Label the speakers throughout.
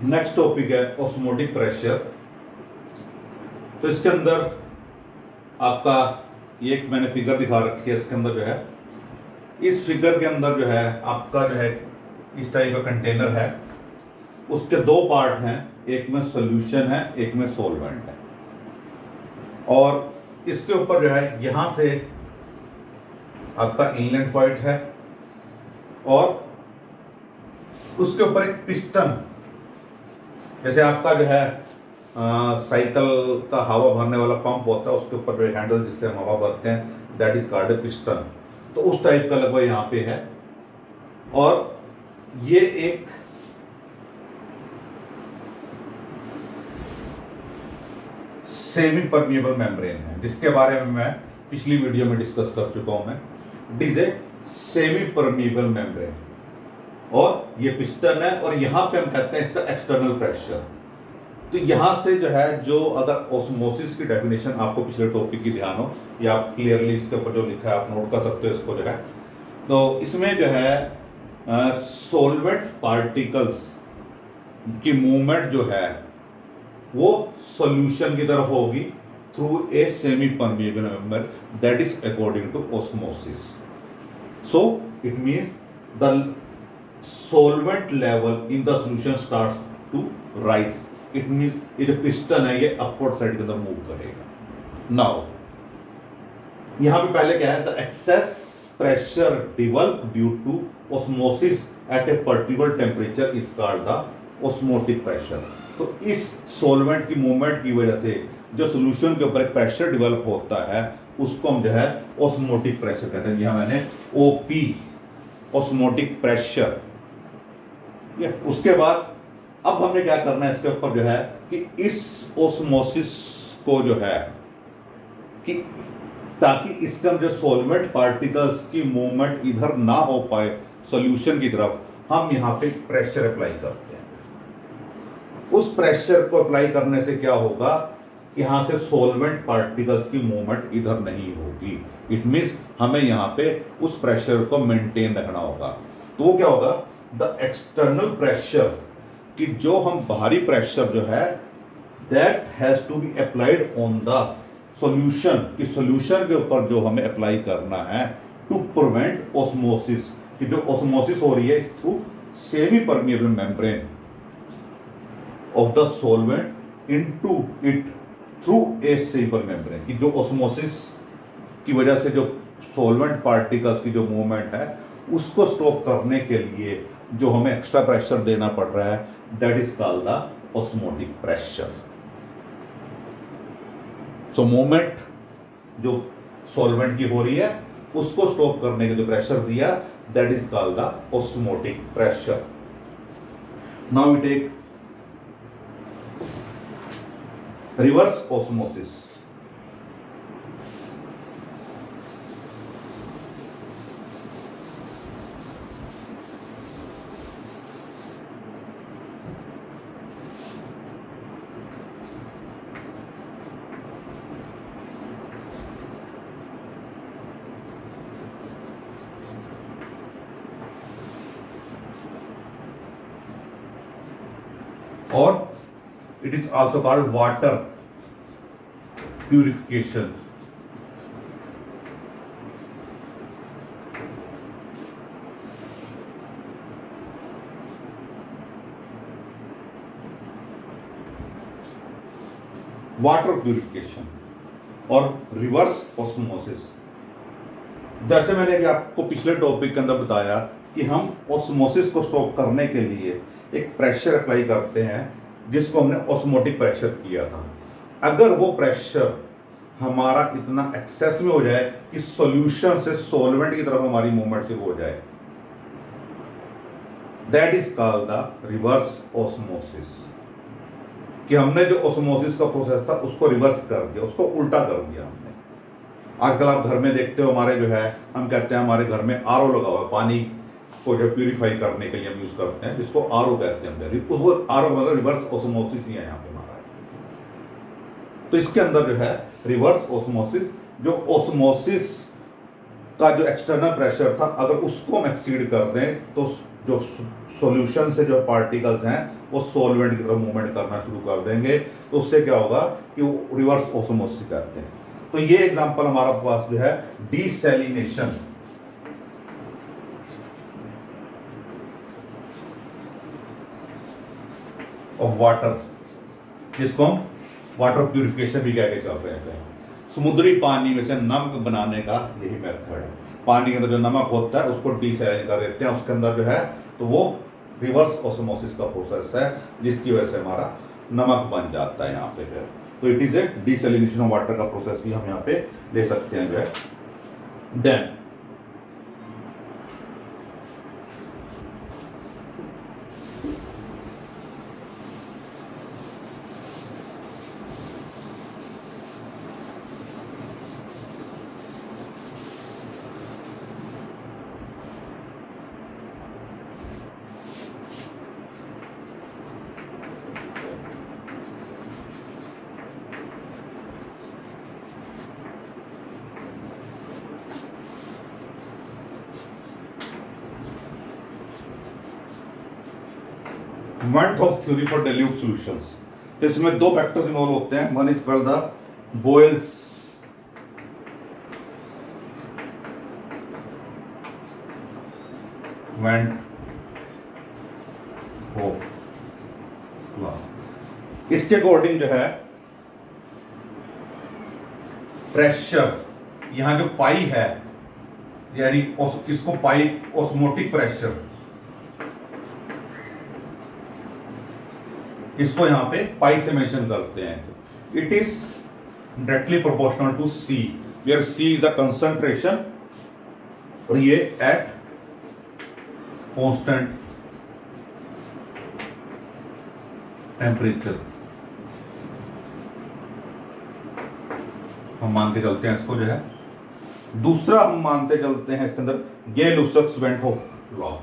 Speaker 1: Next topic है osmotic pressure. तो इसके अंदर आपका ये एक मैंने फिगर दिखा रखी है। इसके अंदर जो है, इस फिगर के अंदर जो है आपका जो है इस टाइप का कंटेनर है। उसके दो पार्ट हैं, एक में सॉल्यूशन है, एक में सॉल्वेंट है। और इसके ऊपर जो है यहां से आपका इनलेट पॉइंट है और उसके ऊपर एक पिस्टन, जैसे आपका जो है साइकिल का हवा भरने वाला पंप होता है, उसके ऊपर जो हैंडल जिससे हम हवा भरते हैं, that is called a piston. तो उस टाइप का लगभग यहां पे है। और ये एक सेमी परमिएबल मेम्ब्रेन है, जिसके बारे में मैं पिछली वीडियो में डिस्कस कर चुका हूं। मैं it is A semi permeable membrane और ये पिस्टन है। और यहां पे हम कहते हैं इसका एक्सटर्नल प्रेशर। तो यहां से जो है, जो अगर ऑस्मोसिस की डेफिनेशन आपको पिछले टॉपिक की ध्यान हो, या आप क्लियरली इसके ऊपर जो लिखा है आप नोट कर सकते हो इसको जो है। तो इसमें जो है सॉल्वेंट पार्टिकल्स की मूवमेंट जो है वो सॉल्यूशन की तरफ होगी through a semi permeable membrane, that is according to osmosis. So it means the solvent level in the solution starts to rise. It means ये जो पिस्टन है ये अपवर्ड साइड के अंदर मूव करेगा। नाउ यहां पे पहले क्या है, the excess pressure develop due to osmosis at a particular temperature is called the osmotic pressure. तो इस सॉल्वेंट की मूवमेंट की वजह से जो सोल्यूशन के ऊपर एक प्रेशर डेवलप होता है उसको हम जो है ऑस्मोटिक प्रेशर कहते हैं। यहां मैंने ओपी, ऑस्मोटिक प्रेशर। उसके बाद अब हमने क्या करना है इसके ऊपर जो है कि इस ऑस्मोसिस को जो है कि ताकि इसका जो सॉल्वेंट पार्टिकल्स की मूवमेंट इधर ना हो पाए सॉल्यूशन की तरफ, हम यहां पे प्रेशर अप्लाई करते हैं। उस प्रेशर को अप्लाई करने से क्या होगा, यहां से सॉल्वेंट पार्टिकल्स की मूवमेंट इधर नहीं होगी। इट मींस हमें यहां पे उस प्रेशर को मेंटेन रखना होगा। तो वो क्या होगा, द एक्सटर्नल प्रेशर कि जो हम बाहरी प्रेशर जो है that has to be applied on the solution, कि सॉल्यूशन के ऊपर जो हमें अप्लाई करना है टू प्रिवेंट ऑस्मोसिस, कि जो ऑस्मोसिस हो रही है through semi permeable membrane of the solvent into it through a semi membrane, कि जो ऑस्मोसिस की वजह से जो सॉल्वेंट पार्टिकल्स की जो मूवमेंट है उसको स्टॉप करने के लिए जो हमें एक्स्ट्रा प्रेशर देना पड़ रहा है, that is called the osmotic pressure. So movement जो सॉल्वेंट की हो रही है उसको स्टॉप करने के जो प्रेशर दिया, that is called the osmotic pressure. Now we take reverse osmosis. और it is also called water purification। Water purification और रिवर्स ऑस्मोसिस, जैसे मैंने अभी आपको पिछले टॉपिक के अंदर बताया कि हम ऑस्मोसिस को स्टॉप करने के लिए एक प्रेशर अप्लाई करते हैं जिसको हमने ऑस्मोटिक प्रेशर किया था। अगर वो प्रेशर हमारा इतना एक्सेस में हो जाए कि सॉल्यूशन से सॉल्वेंट की तरफ हमारी मूवमेंट शुरू हो जाए, that is called the reverse osmosis. कि हमने जो ऑस्मोसिस का प्रोसेस था उसको रिवर्स कर दिया, उसको उल्टा कर दिया हमने। आजकल आप घर में देखते हो, हमारे जो है हम कहते हैं हमारे घर में आरओ लगा हुआ है, पानी को जो प्यूरिफाई करने के लिए हम यूज करते हैं, जिसको आरओ कहते हैं। उसको आरओ मतलब रिवर्स ऑस्मोसिस ही है यहाँ पे हमारा। तो इसके अंदर जो है रिवर्स ऑस्मोसिस, जो ऑस्मोसिस का जो एक्सटर्नल प्रेशर था अगर उसको हम एक्सीड कर दें तो जो सॉल्यूशन से जो पार्टिकल्स हैं वो सॉल्वेंट की तरफ मूवमेंट करना शुरू कर देंगे, तो उससे क्या होगा कि वो रिवर्स ऑस्मोसिस करते हैं। तो ये एग्जांपल हमारा पास जो है डीसैलिनेशन ऑफ वाटर, जिसको हम वाटर प्यूरिफिकेशन भी कह के चल रहे हैं। समुद्री पानी में से नमक बनाने का यही मेथड है। पानी के अंदर जो नमक होता है उसको डीसैलिन कर देते हैं, उसके अंदर जो है तो वो रिवर्स ऑस्मोसिस का प्रोसेस है, जिसकी वजह से हमारा नमक बन जाता है यहाँ पे फिर। तो it is a desalination of water का प्रोसेस भी हम यहाँ पे ले सकते हैं जो है। Then van't Hoff theory for dilute solutions, तो इसमें दो फैक्टर्स इन्वॉल्व होते हैं। One is called the Boyle's van't Hoff law. इसके अकॉर्डिंग जो है प्रेशर, यहां जो पाई है यानी इसको पाई ऑस्मोटिक प्रेशर, इसको यहां पे पाई से मेंशन करते हैं। It is directly proportional to C, where C is the concentration और ये एट कांस्टेंट टेम्परेचर। हम मान के चलते हैं इसको जो है। दूसरा हम मानते चलते हैं इसके अंदर Gay Lussac's van't Hoff law.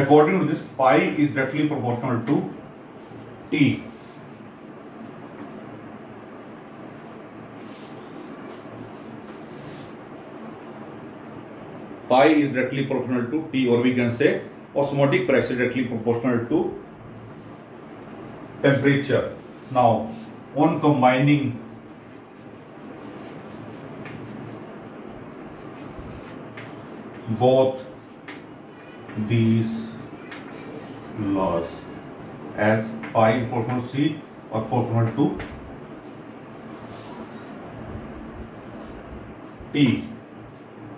Speaker 1: According to this, pi is directly proportional to T. Pi is directly proportional to T, or we can say osmotic pressure directly proportional to temperature. Now, on combining both these laws as pi proportional to C or proportional to T,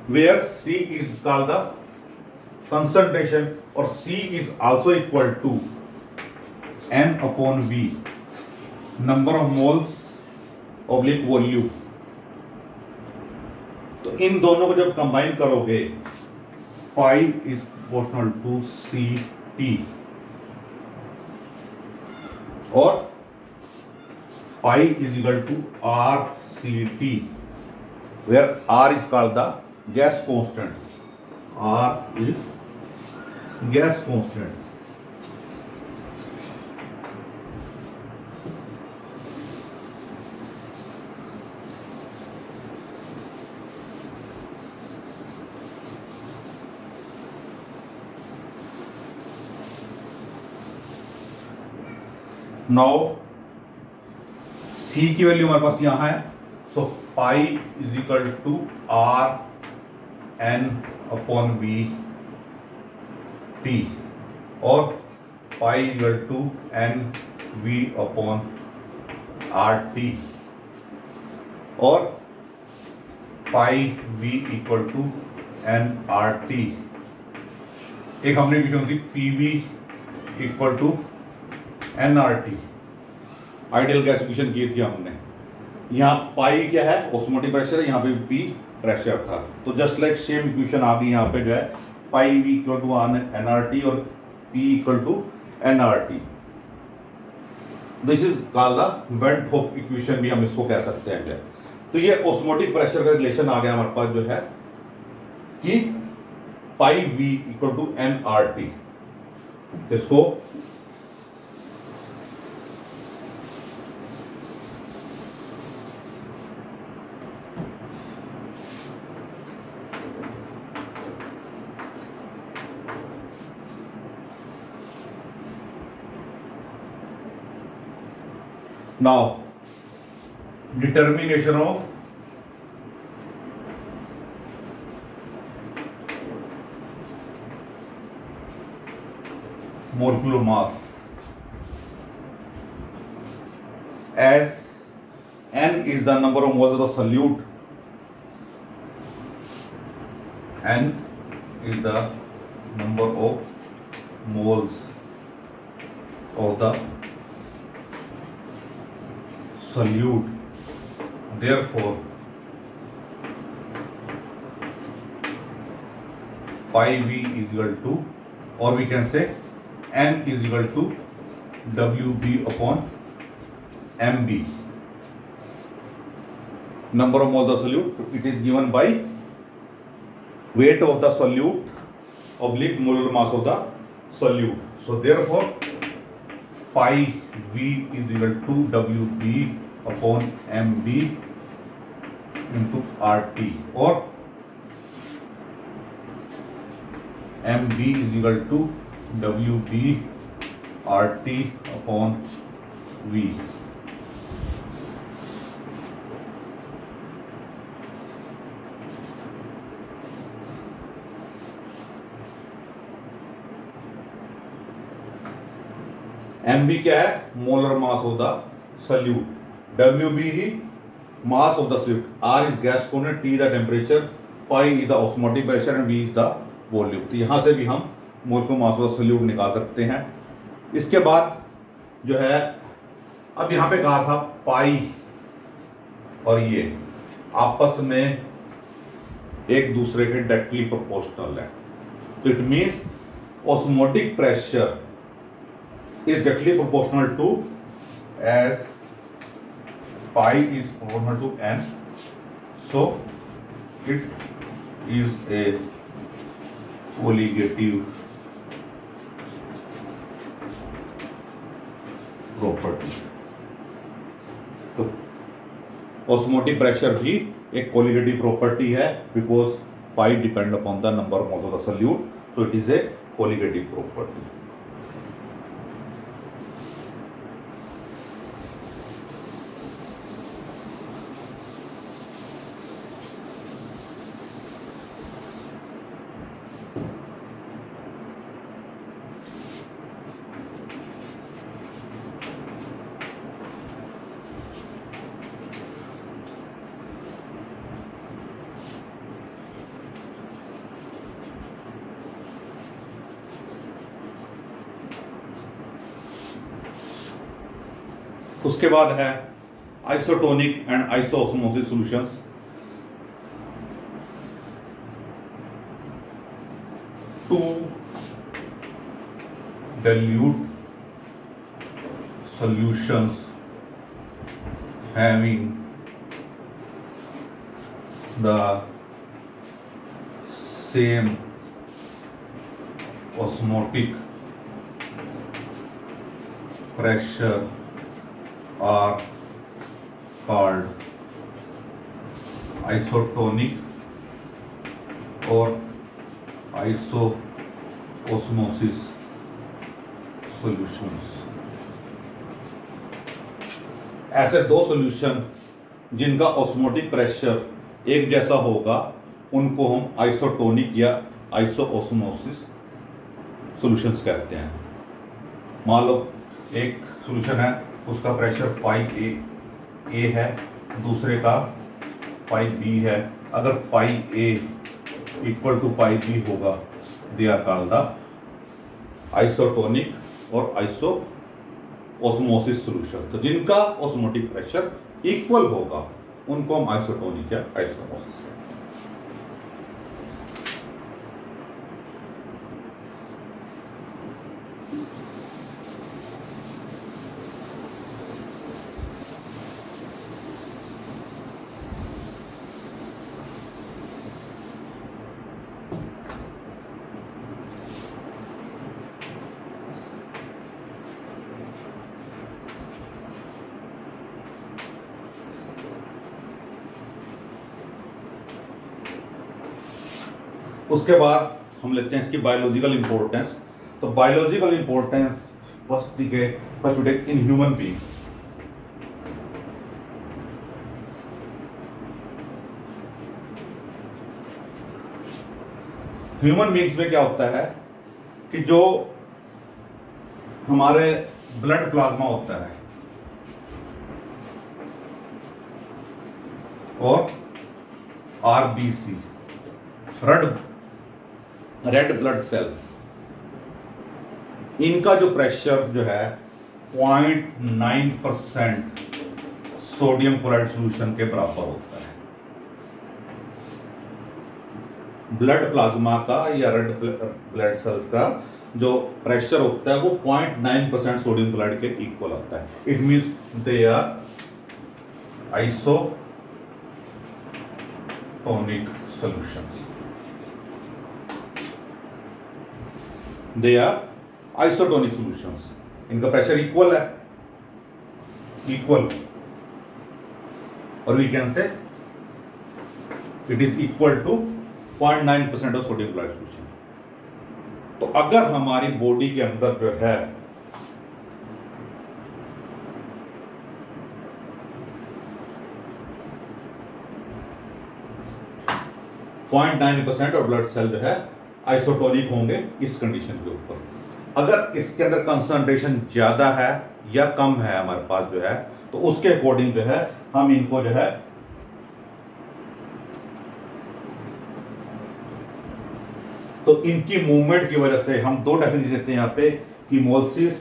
Speaker 1: where C is called the concentration or C is also equal to N upon V, number of moles oblique volume। तो इन दोनों को जब combine करोगे pi is proportional to CT और pi is equal to RCT, where R is called the gas constant. R is gas constant. Now C की value हमारे पास यहां है, so pi is equal to R N upon V T और pi equal to N V upon R T और pi V equal to N R T। एक हमने equation थी PV equal to NRT, ideal gas equation की थी हमने। यहाँ पाई क्या है, ऑस्मोटिक प्रेशर है, यहाँ पे P प्रेशर था। तो जस्ट लाइक सेम इक्वेशन आ गई यहाँ पे जो है pi V equal to NRT और P equal to NRT। This is called the van't Hoff equation भी हम इसको कह सकते हैं। तो ये ऑस्मोटिक प्रेशर का रिलेशन आ गया हमारे पास जो है कि pi V equal to NRT। इसको Now, determination of molecular mass, as n is the number of moles of the solute, n is the number of moles of the solute, therefore pi v is equal to, or we can say n is equal to Wb upon Mb. Number of moles of solute, it is given by weight of the solute oblique molar mass of the solute. So therefore pi v is equal to Wb upon Mb into RT, or Mb is equal to Wb RT upon V. Mb क्या है? Molar mass of the solute. Wb he mass of the solute. R is gas constant, T the temperature, pi is the osmotic pressure and V is the volume. तो यहां से भी हम molar mass of the solute निकाल सकते हैं. इसके बाद जो है, अब यहां पे कहा था पाई और ये आपस में एक दूसरे के डायरेक्टली प्रोपोर्शनल है. तो it means osmotic pressure is directly proportional to, as pi is proportional to n, so it is a colligative property. तो ऑस्मोटिक प्रेशर भी एक कोलिगेटिव प्रॉपर्टी है, because pi depend upon the number of moles of the solute, so it is a colligative property. उसके बाद है isotonic and isoosmosis solutions. Two dilute solutions having the same osmotic pressure are called isotonic or isoosmosis solutions. ऐसे दो solution जिनका osmotic pressure एक जैसा होगा उनको हम आइसोटोनिक या आइसोओस्मोसिस सॉल्यूशंस कहते हैं. मान लो एक सॉल्यूशन है, उसका प्रेशर पाई ए है, दूसरे का पाई बी है. अगर pi A equal to pi B होगा, they are called the isotonic और आइसोओस्मोसिस सॉल्यूशन. तो जिनका ऑस्मोटिक प्रेशर इक्वल होगा उनको हम आइसोटोनिक या आइसोओस्मोसिस कहते हैं. उसके बाद हम लेते हैं इसकी बायोलॉजिकल इंपॉर्टेंस. तो biological importance first in human beings. Human beings में क्या होता है कि जो हमारे ब्लड प्लाज्मा होता है और आरबीसी, रेड ब्लड सेल्स, इनका जो प्रेशर जो है 0.9% सोडियम क्लोराइड सॉल्यूशन के बराबर होता है। ब्लड प्लाज्मा का या रेड ब्लड सेल्स का जो प्रेशर होता है वो 0.9% सोडियम क्लोराइड के इक्वल होता है। It means they are isotonic solutions. They are isotonic solutions. इनका प्रेशर इक्वल है, इक्वल, और we can say it is equal to 0.9% of sodium chloride solution. तो अगर हमारी बॉडी के अंदर जो है .9% और ब्लड सेल जो है आइसोटोनिक होंगे इस कंडीशन के ऊपर। अगर इसके अंदर कंसंट्रेशन ज्यादा है या कम है हमारे पास जो है, तो उसके अकॉर्डिंग जो है हम इनको जो है तो इनकी मूवमेंट की वजह से हम दो डेफिनेशन देते हैं यहां पे, हीमोलिसिस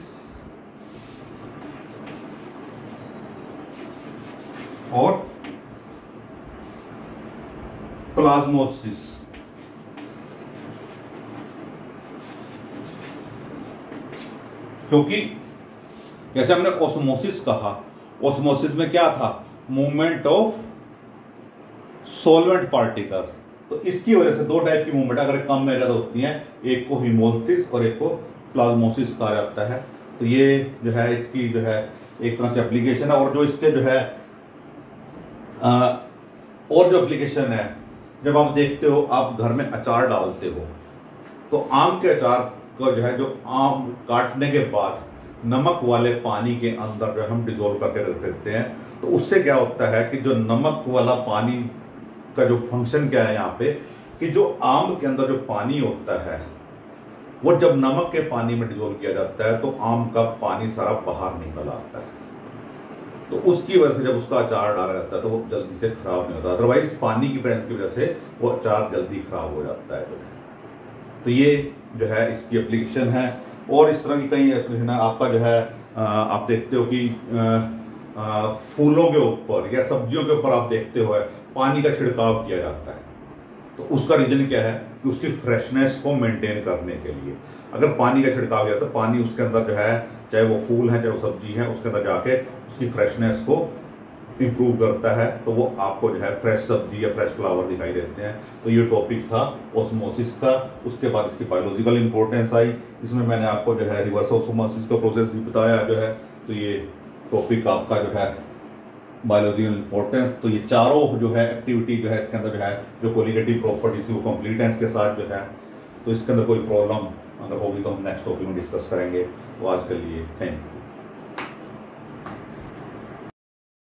Speaker 1: और प्लाज्मोसिस। क्योंकि जैसे हमने ऑस्मोसिस कहा, ऑस्मोसिस में क्या था, मूवमेंट ऑफ सॉल्वेंट पार्टिकल्स। तो इसकी वजह से दो टाइप की मूवमेंट अगर कम में ज्यादा होती हैं, एक को हीमोलिसिस और एक को प्लाज्मोसिस कहा जाता है। तो ये जो है इसकी जो है एक तरह से एप्लीकेशन है। और जो इसके जो है और जो एप्लीकेशन है, जब आप देखते हो आप घर में अचार डालते हो तो आम के अचार को जो है, जो आम काटने के बाद नमक वाले पानी के अंदर जो हम डिजोल्व करके रख देते हैं, तो उससे क्या होता है कि जो नमक वाला पानी का जो फंक्शन क्या है यहाँ पे, कि जो आम के अंदर जो पानी होता है वो जब नमक के पानी में डिजोल्व किया जाता है तो आम का पानी सारा बाहर निकल आता है। तो उसकी वजह से जब उसका अचार डाला जाता है तो वो जल्दी से खराब नहीं होता। अदरवाइज पानी की प्रेजेंस की वजह से वो अचार जल्दी खराब हो जाता है। तो ये जो है इसकी एप्लीकेशन है। और इस तरह की कई एप्लीकेशन है। आपका जो है आप देखते हो कि फूलों के ऊपर या सब्जियों के ऊपर आप देखते हो पानी का छिड़काव किया जाता है। तो उसका रीजन क्या है कि उसकी फ्रेशनेस को मेंटेन करने के लिए अगर पानी का छिड़काव किया तो पानी उसके अंदर जो है, चाहे वो फूल है चाहे वो सब्जी है, उसके अंदर जाके उसकी फ्रेशनेस को इंप्रूव करता है। तो वो आपको जो है फ्रेश सब्जी या फ्रेश फ्लावर दिखाई देते हैं। तो ये टॉपिक था ऑस्मोसिस का। उसके बाद इसकी बायोलॉजिकल इंपॉर्टेंस आई। इसमें मैंने आपको जो है रिवर्स ऑस्मोसिस का प्रोसेस भी बताया जो है। तो ये टॉपिक आपका जो है बायोलॉजिकल इंपॉर्टेंस। तो ये चारों जो है एक्टिविटी जो है इसके अंदर जो है, जो कोलिगेटिव प्रॉपर्टीज वो कंप्लीट है इसके साथ जो है। तो इसके अंदर कोई प्रॉब्लम अगर होगी तो हम नेक्स्ट टॉपिक में डिस्कस करेंगे। तो आज के लिए थैंक यू।